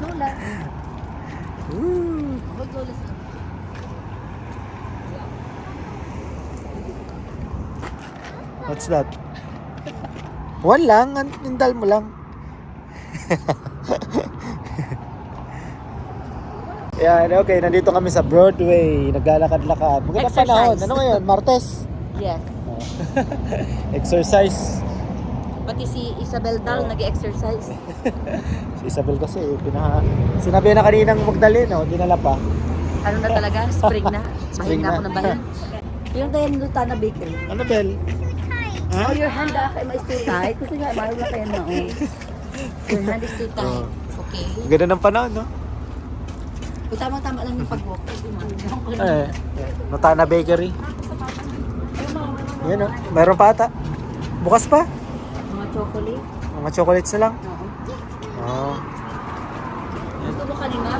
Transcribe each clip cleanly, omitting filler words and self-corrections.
Lola. Woo! Huwag Lola sa What's that? One lang, indal mo lang. Yan, okay, nandito kami sa Broadway, naglalakad-lakad. Magandang Exercise. panahon. Ano ngayon? Martes? Yes. Exercise. Pati si Isabel Dal nag-exercise. Si Isabel kasi, sinabi na kaninang magdali, no? Dinala pa. Ano na talaga? Spring na. Spring Bahin na na. ako ng bahin. Yung tayo Lutana Bakery. Ano, Bel? Ha? Oh, your hand kay is too tight. Kasi nga, mahal na kayo na. Oh. Your hand is too tight. Okay. Ang ganda ng panahon, no? Tama-tama lang yung pag-walk. Lutana Bakery. Yan, no? Meron pa ata. Bukas pa. Mga chocolate. Mga chocolates na lang. Oo. Oh. Gusto mo kanina?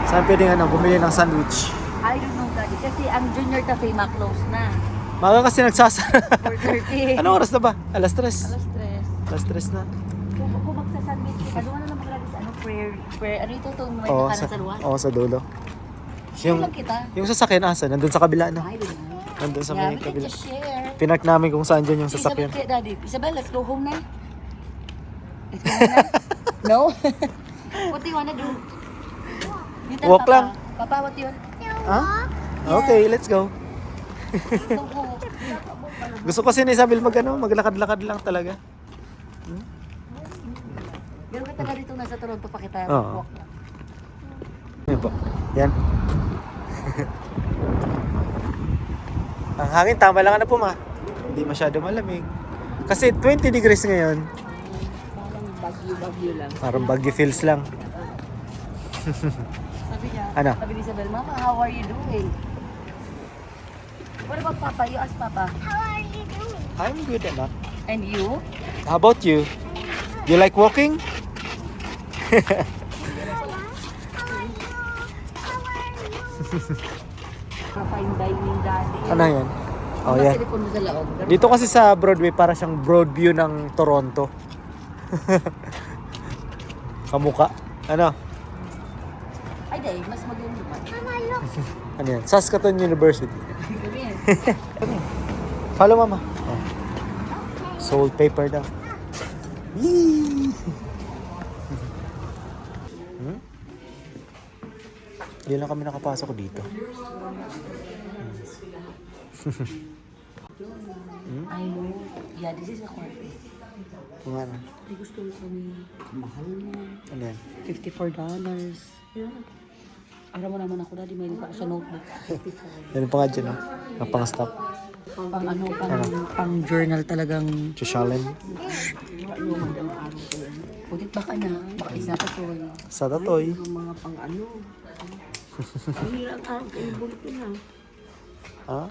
Saan pwedeng bumili ng sandwich? I don't know, Daddy. Kasi ang Junior Cafe close na. Maga kasi nagsasara. 4:30. Anong oras na ba? Alas 3. Alas 3. Alas 3 na. Kung magsasandwich ka, doon na lang maglagay sa prayer. Ano ito itong may Oo, nakanan sa luwas? Oo, sa dulo. Share lang kita. Yung sasakyan asa, nandun sa kabila, no? Ay, doon. Nandun sa Yeah, may we can kabila. just share. Pinak namin kung saan dyan yung Isabel, sasakyan. Daddy. Isabel, let's go home na. Let's go home na. No? What do you wanna do? You tell Walk Papa. lang. Papa, what do you want? Ha? Okay, let's go. Go home. Gusto kasi ni Isabel maglakad-lakad lang talaga. Ganun ka taga dito nasa Toronto pa kita. Oo. Walk lang. Yan po. Yan. Ang hangin, tama lang po ma. Hindi masyado malamig. Kasi 20 degrees ngayon. Parang bagyo-bagyo lang. Parang baggy feels lang. Sabi niya, Ano? sabi ni Isabel, Mama, how are you doing? What about Papa? You ask Papa. I'm good enough. And you? How about you? You like walking? Fine dining, Daddy. Ano yan? Oh, Ano yan. silipon mo sa loob? Dito kasi sa Broadway, para siyang broad view ng Toronto. Kamuka. Ano? Ay, day, mas maganda pa. Ano yan? Saskatoon University. Gabi yan. Follow mama. Oh. Sold paper daw. Yee! Hindi lang kami nakapasok dito. I know. Yeah, this is a quarter. Kung ano. Ay, gusto ko kami. Mahal mo. Ano yan? $54. Yeah. Alam mo naman ako, Daddy, may ako sa notebook. 54. Yan pa nga dyan, no? Ang pang-stop. Pang ano, pang journal talagang. Chushalin. Pudit baka na, baka isa pa to. Sa Tatoy. Mga pang ano. Ang hirang araw kayo bulto na. Ha?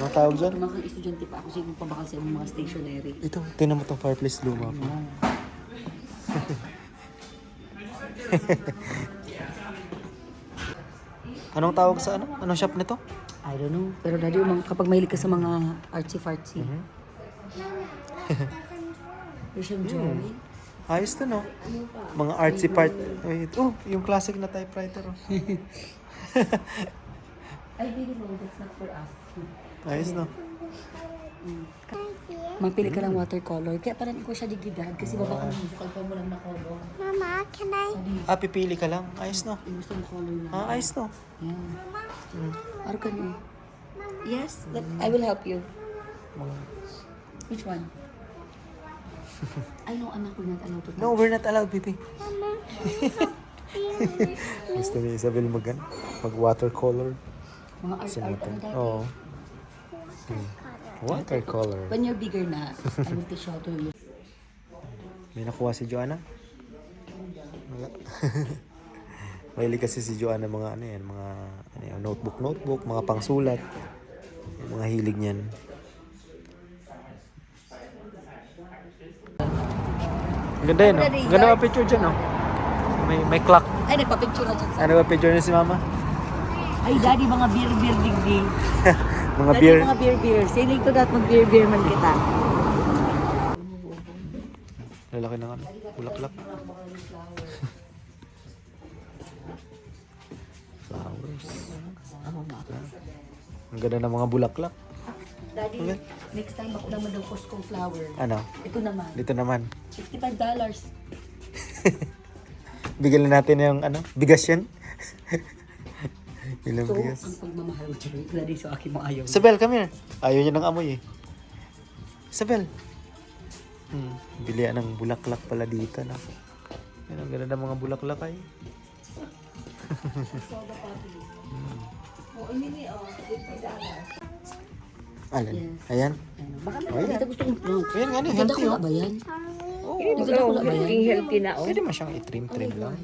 Anong tawag dyan? Mga estudyante pa ako, siguro pa baka sa mga stationery. Ito, tingnan mo tong fireplace luma pa. Anong tawag sa ano? Anong shop nito? I don't know. Pero Daddy, kapag mahilig ka sa mga artsy-fartsy. Pero siyang drawing. Ayos to, no? Mga artsy part. Wait, oh, yung classic na typewriter. Oh. I really know that's not for us. Ayos, no? Magpili ka ng watercolor. Kaya parang ko siya dignidad kasi baba ka ng musical pa mo lang na color. Mama, can I? Ah, pipili ka lang. Ayos, no? Yung gusto ng color na. Ah, ayos, no? Yan. Ano ka niyo? Yes, I will help you. Which one? I know, anak, we're not allowed to touch. No, we're not allowed, baby. Gusto ni Isabel mag-watercolor. Mga art, Sa art, mata. ano dati? Oo. Watercolor. When you're bigger na, I will teach you how to use. May nakuha si Joanna? Wala. Mahilig kasi si Joanna mga ano yan, mga ano yan, notebook, mga pangsulat. Yung mga hilig niyan. Ang ganda yun, no? Ang ganda mga picture dyan, no? May clock. Ay, nagpa-picture na dyan sa... Ano ba picture niya si Mama? Ay, Daddy, mga beer digdi. Mga Daddy, beer. mga beer. Sailing ko dat mag-beer man kita. Lalaki ng ano, bulaklak. Flowers. Ang ganda ng mga bulaklak. Daddy, next time ako naman ng Costco flower. Ano? Ito naman. Dito naman. $55. Bigyan na natin yung ano, bigas yan. Ilang So, bigas. ang pagmamahal mo siya, Daddy, so akin mo ayaw. Isabel, come here. Ayaw niya ng amoy eh. Isabel. Bili ng bulaklak pala dito na. Yan, ang ganda ng mga bulaklak ay. Soda poppy. Oh, ini Alan. Yes. Ayan. Baka Oh, yan. dito gusto kong fruit. Ayan nga, Ganda healthy ko oh. ba yan? Oo, Ganda ko ba yan? Healthy na, pwede mo siyang i-trim-trim lang.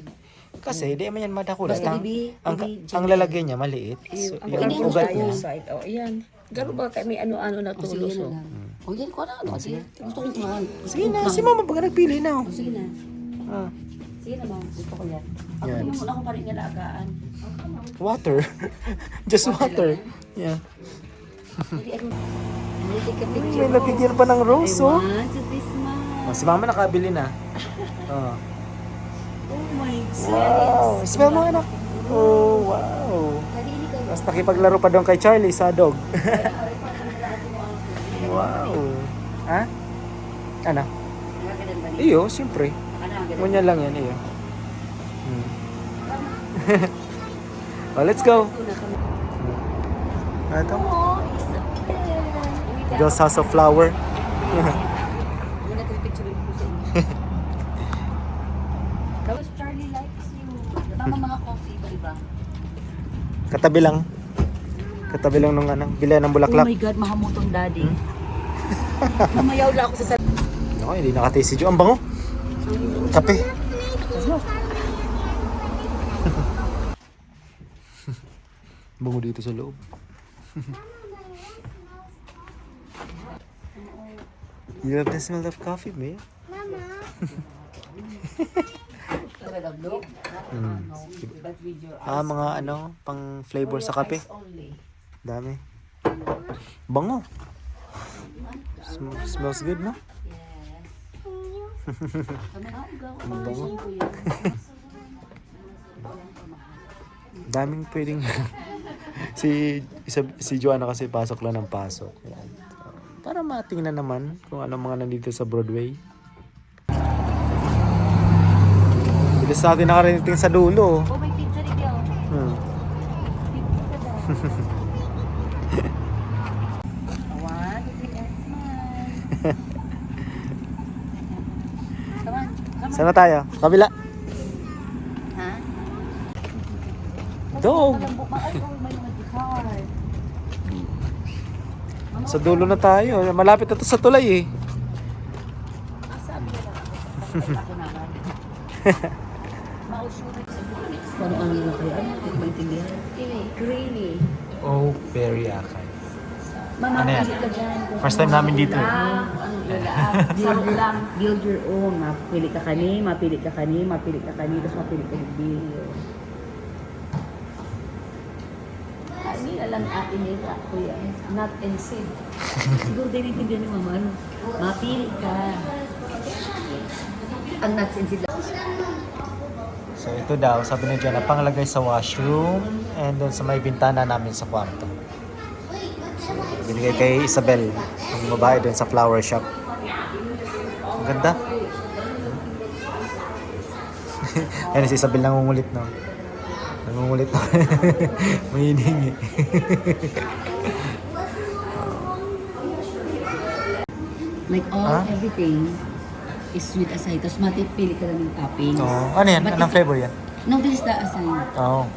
Kasi di man yan madakulat. Basta Ang, bibi, ang lalagyan niya maliit. So, yung Hindi, ugat gusto niya. ko. side. Oh, ayan. Garo ba kami ano-ano na O sige tulos? na lang. O yan ko na. O sige. Gusto kong tumahan. Sige na, si mama pag nagpili na. O sige na. Ah, Sige na ma'am. Gusto ko yan. Ako Yan. naman muna ako pa rin nalagaan. water. Just water. Yeah. Hindi ano. Hindi take a picture. May napigyan pa ng rose, oh. Want to this man. Oh, si mama nakabili na. Oh. Oh my God. Wow. Smell mo anak. Oh, wow. Daddy, hindi ka. Tapos nakipaglaro pa doon kay Charlie sa dog. Wow. Ha? Ano? Nakaganan ba niya? Iyo, siyempre. Ano ang ganun? Ngunya lang yan, iyo. Oh, let's go. Ano ito? Oh, Isabel. Girls House of Flower. Muna itong picture ko sa inyo. Tapos Charlie likes you. Tama mga coffee ba, diba? Katabi lang. Katabi lang nung ano, bilya ng Oh bulaklak. my God, mahamutong daddy. Mamayaw lang ako sa Ako, hindi nakataste si Jo. Ang bango. Kape. Bango dito sa loob. You love the smell of coffee, man? Mga ano, pang flavor sa kape. Dami. Bango. Smells good, no? Ang bango. Daming pwedeng si Joanna kasi pasok lang ng pasok. Yan. Para matingnan naman kung ano mga nandito sa Broadway. Dito sa atin nakarating sa dulo. Oh, may pizza dito. One, two, three, and smile. Come on, come on. Saan na tayo? Kabila. Ha? Dog. Malambot ba? Ay, oh, may mga car. Sa dulo na tayo. Malapit na to sa tulay eh. Sabi na lang ako naman. Mausulit sa bulis. Parang ano na kayo? Ano? Hindi ko maintindihan. Creamy. Oh, very akay. Mama, Ano yan? pili ka dyan. First time namin dito eh. Build lang. Build your own. Mapili ka kani, mapili ka kani, mapili ka kani, tapos mapili ka ni Hindi na lang atin nila, kuya. Not and seed. Siguro din intindihan ni mama, ano? Mapili ka. Ang nuts and seed lang. So ito daw, sabi ni Jenna, panglagay sa washroom and then sa may bintana namin sa kwarto. So, binigay kay Isabel, ang babae doon sa flower shop. Ang ganda. Ayun si Isabel nangungulit no. Nangungulit no. May hiningi. Like all, Huh? everything is sweet aside. Tapos matipili ka lang ng toppings. Oh, ano yan? But Anong if- flavor yan? No, this is the aside. Oh.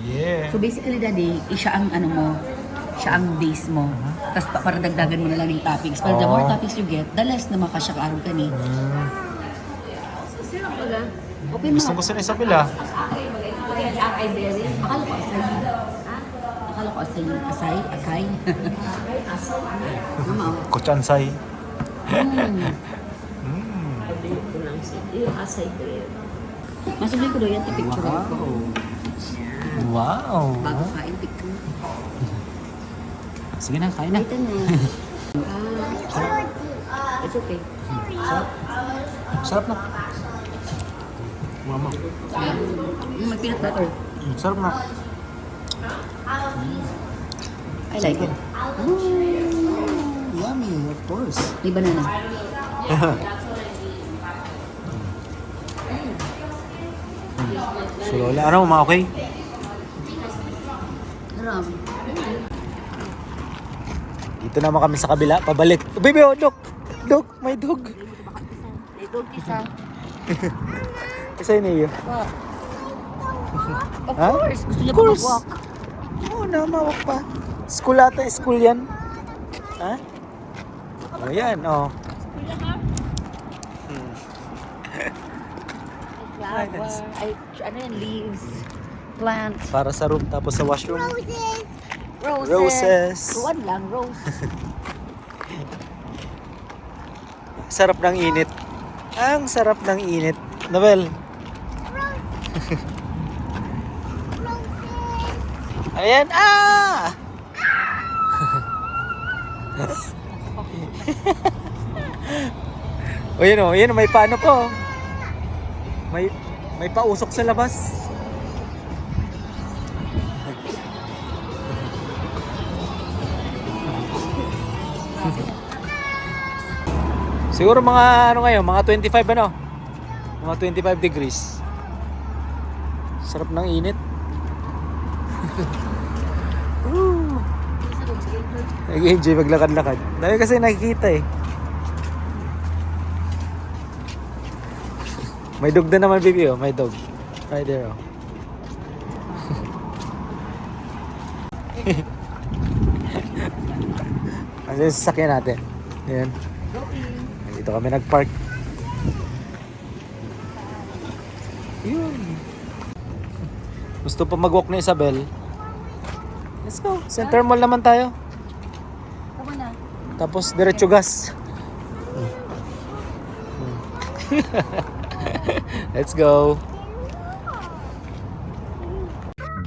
Yeah. So basically, daddy, siya ang ano mo, siya ang base mo. Tapos para dagdagan mo na lang yung toppings. Pero the more Oh. toppings you get, the less na makasya ka araw ka ni. Open mo. Gusto ni Isabel ah. Akay berry. Akala ko asay. Akala ko asay. Asay? Akay? Mama, oh. Kuchansay. Masubli ko doon yan, i-picture ko. Wow. Bago kain, picture. Sige na, kain na. Ito na. It's okay. Sarap. Sarap na. Mama. May peanut butter. Sarap na. I like it. Yummy, of course. May banana. So Lola, ano mga okay? Sarap. Dito naman kami sa kabila, pabalik. Oh, baby, oh, dog. Dog, may dog. Dog isa. Isa yun iyo. Of Ha? course. Gusto niya Of course. mag-walk. Oo na, mawak pa. School ata, school yan. Ha? Oh, yan, oh. Flower. Ay, ano yan? Leaves. Plants. Para sa room, tapos sa washroom. Roses. Roses. Ruan lang, rose. Sarap ng init. Ang sarap ng init. Nabel. Ayan, ah! O yun o, yun, may paano po. May pausok sa labas. Siguro mga ano ngayon, mga 25 ano? Mga 25 degrees. Sarap ng init. Nag-enjoy maglakad-lakad. Dami kasi nakikita eh. May dog na naman, baby, oh. May dog. Right there, oh. Ano yung sasakyan natin? Ayan. Dito kami nag-park. Yun. Gusto pa mag-walk ni Isabel? Let's go. Center Mall naman tayo. Tama na. Tapos diretso gas. Let's go.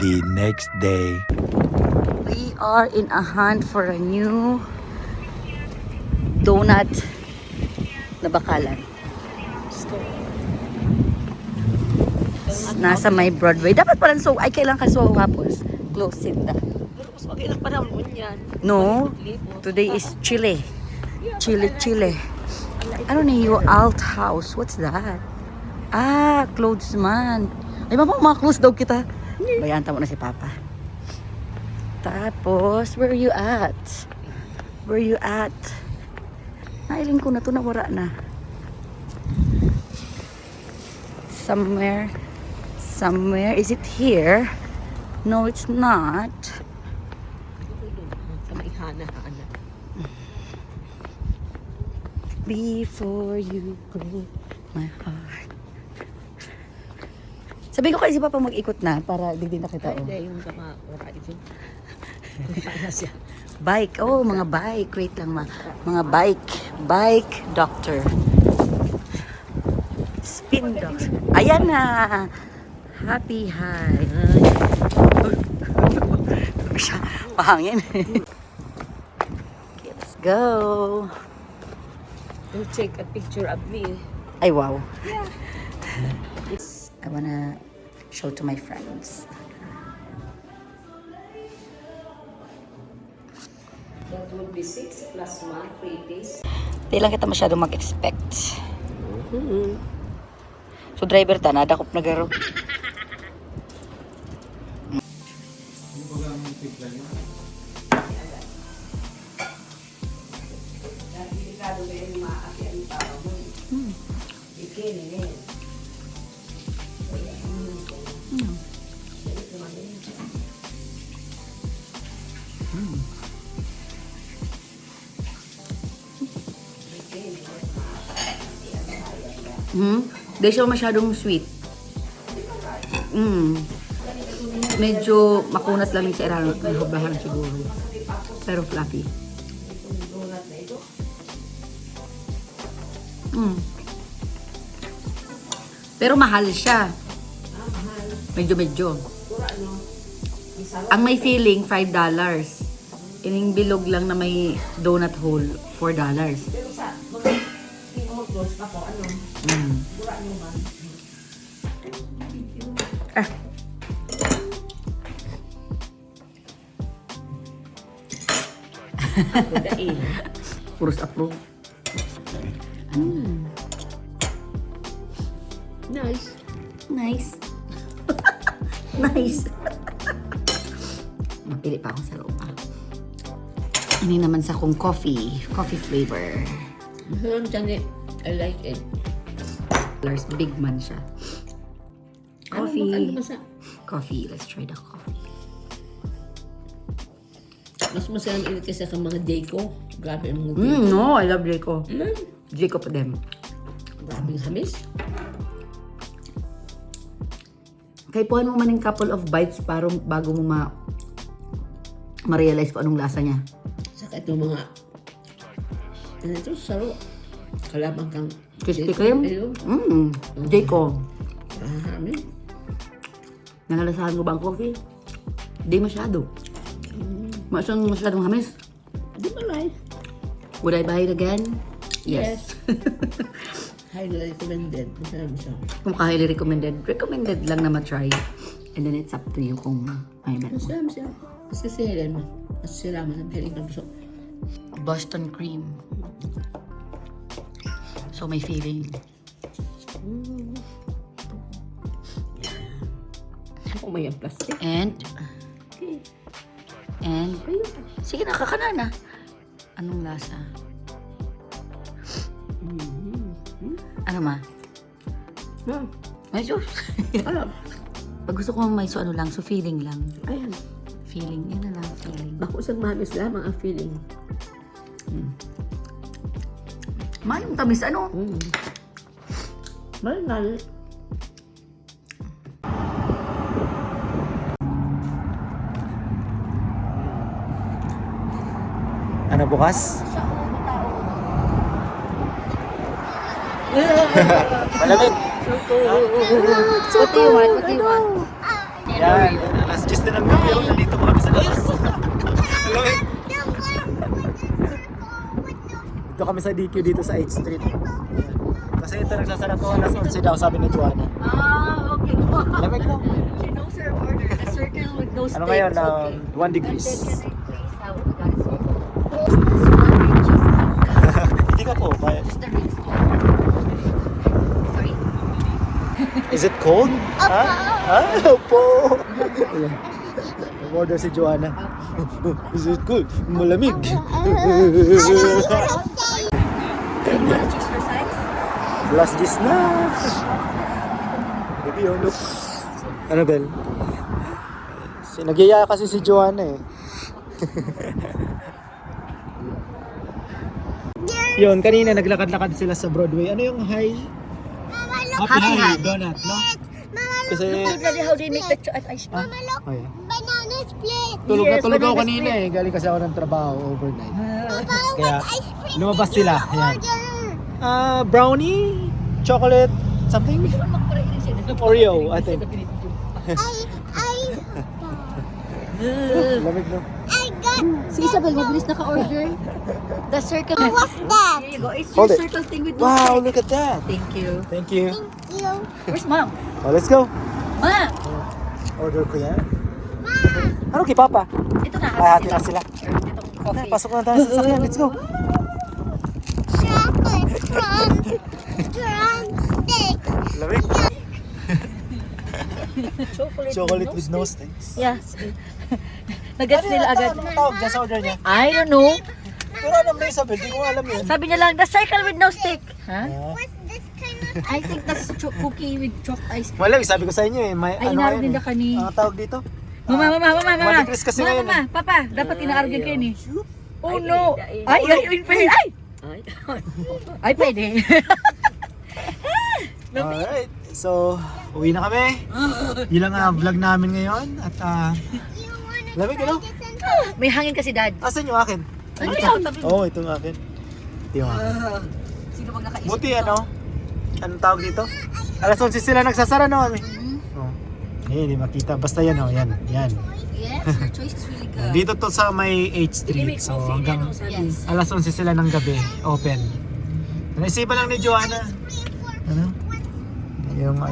The next day. We are in a hunt for a new donut na bakalan. Nasa may Broadway. Dapat pala so ay kailan ka so hapos. Close it na. Pero mas okay lang pa naman yan. No. Today is Chile. Chile. Ano ni yung Alt House? What's that? Ah, clothes man. Ay, mga clothes daw kita. Bayanta mo na si Papa. Tapos, where are you at? Where are you at? Nailing ko na to, nawara na. Somewhere. Is it here? No, it's not. Sa may hana. Before you break my heart. Sabi ko kasi Papa mag-ikot na para digdig na kita. Oh. Hindi, yung sama wala ito. Wala siya. Bike. Oh, mga bike. Wait lang mga bike. Bike doctor. Spin doctor. Ayan na. Happy high. Siya, pahangin. Let's go. Don't take a picture of me. Ay, wow. Yeah. I wanna show to my friends. That would be 6 plus 1, 3 days. Di lang kita masyadong mag-expect. So, driver ta, nadakop na garo. Di siya masyadong sweet. Medyo makunat lang yung sa irang bahan siguro. Pero fluffy. Pero mahal siya. Medyo. Ang may filling, $5. Ining bilog lang na may donut hole, $4. Close ako, ano? Mm. Bura nyo man. Ah. Ako dain. Puros approve. Nice. Nice. Nice. Napili pa akong sa loob. Ini naman sa kong coffee. Coffee flavor. Masarap dyan eh. I like it. Lars, big man siya. Coffee. Ano masa? Coffee. Let's try the coffee. Mas masarap init kasi sa mga Jayco. Grabe ang mga No, I love Jayco. Mm. Jayco pa din. Grabing hamis. Kaya puhan mo man yung couple of bites para bago mo ma-realize kung anong lasa niya. Saka itong mga ano ito, saro. Kalabang kang Krispy Jayco. Kreme? Ayun. Jayco. Hamis. Nangalasahan ko ba ang coffee? Hindi masyado. Masyadong hamis. Di malay. Would I buy it again? Yes. Highly recommended. Masarap siya. Kung highly recommended lang na ma-try. And then it's up to you kung ay bet mo. Masarap siya. Kasi si Helen, mas sila man ang hiling ng gusto. Boston cream. So may feeling. Oh, may ang plastic. And, Okay. and, sige na, kakana na. Anong lasa? Ano ma? Hmm. May sauce. Alam. Pag gusto ko may so ano lang, so feeling lang. Ayan. Feeling, yan na lang, feeling. Bako isang mahamis lamang ang feeling. Manong tamis, ano? Mahal. Ano bukas? Malamig. What do you want? What do you want? Yan, alas 10 na ng gabi. Nandito pa kami sa labas. Malamig. Dito kami sa DQ dito sa 8th Street. Kasi ito nagsasara to alas 11 daw, sabi ni Joanna. Ah, okay. Lamig lang. She knows her order. A circle with no Ano ngayon? 1 degrees. Hindi ka po. Sorry? Is it cold? Ha? Ha? Opo. Order si Joanna. Is it cold? Malamig. Last gis na. Baby, oh look. Ano, Bel? Nagyaya kasi si Joanna eh. Yun, kanina naglakad-lakad sila sa Broadway. Ano yung high? Happy High Donut, no? Kasi... How they make the ice cream? Oh, yeah. Banana split. Tulog na Yes, tulog ako banana kanina eh. Galing kasi ako ng trabaho overnight. Kaya lumabas sila. Ayan. Brownie, chocolate, something? Oreo, I think. Lamig no? I got. Si Isabel, mabilis naka-order. The circle. What's that? Here you go. It's Hold your it. circle thing with no Wow, stick. look at that. Thank you. Thank you. You. Where's mom? Oh, let's go. Ma! Order ko yan. Ano kay Papa? Ito na. Ay, hati na sila. Itong coffee. Pasok na tayo sa sasakyan. Let's go. Chocolate drumstick. Lamig. Chocolate Chocolate with no sticks. Yes. Nag-gets nila agad. Ano tawag dyan sa order niya? I don't know. Pero alam na Isabel, di ko alam yun. Sabi niya lang, the circle with no stick. Ha? What's this kind of? I think that's cookie with chopped ice cream. Wala, sabi ko sa inyo eh. May, Ay, ano inaarog ngayon nila eh. kani. Ang tawag dito? Mama. One degrees kasi ngayon Mama, papa, dapat inaarog yan kayo ni. Oh no. Ay, pwede. Ay, pwede. Alright. So, uwi na kami. Yun lang ang vlog namin ngayon. At You wanna lamig ano? May hangin kasi, dad. Asan yung akin? Ano yun? Oo, itong akin. Ito yung akin. Sino bang nakaisip? Buti ano? Anong tawag dito? Alas 11 sila nagsasara no kami. Oh. Eh, di makita. Basta yan oh, yan. Yan. Yes, your choice is really good. Dito to sa may 8th Street. So hanggang Yes. alas 11 sila ng gabi open. Naisipan lang ni Joanna. Cream for Ano?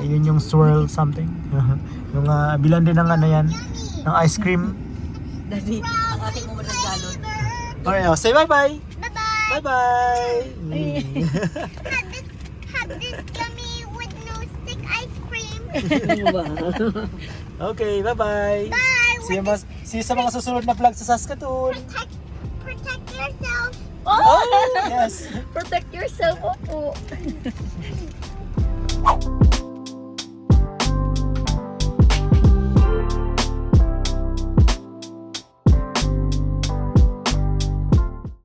Yun yung swirl something. Yung bilan din ng ano yan, ng ice cream. Daddy, ang aking mo galon. Okay, oh, say bye-bye. Bye-bye. Bye-bye. Have this gummy with no stick ice cream. Okay, bye-bye. Bye. See you sa mga susunod na vlog sa Saskatoon. Protect yourself. Oh, yes. Protect yourself, opo.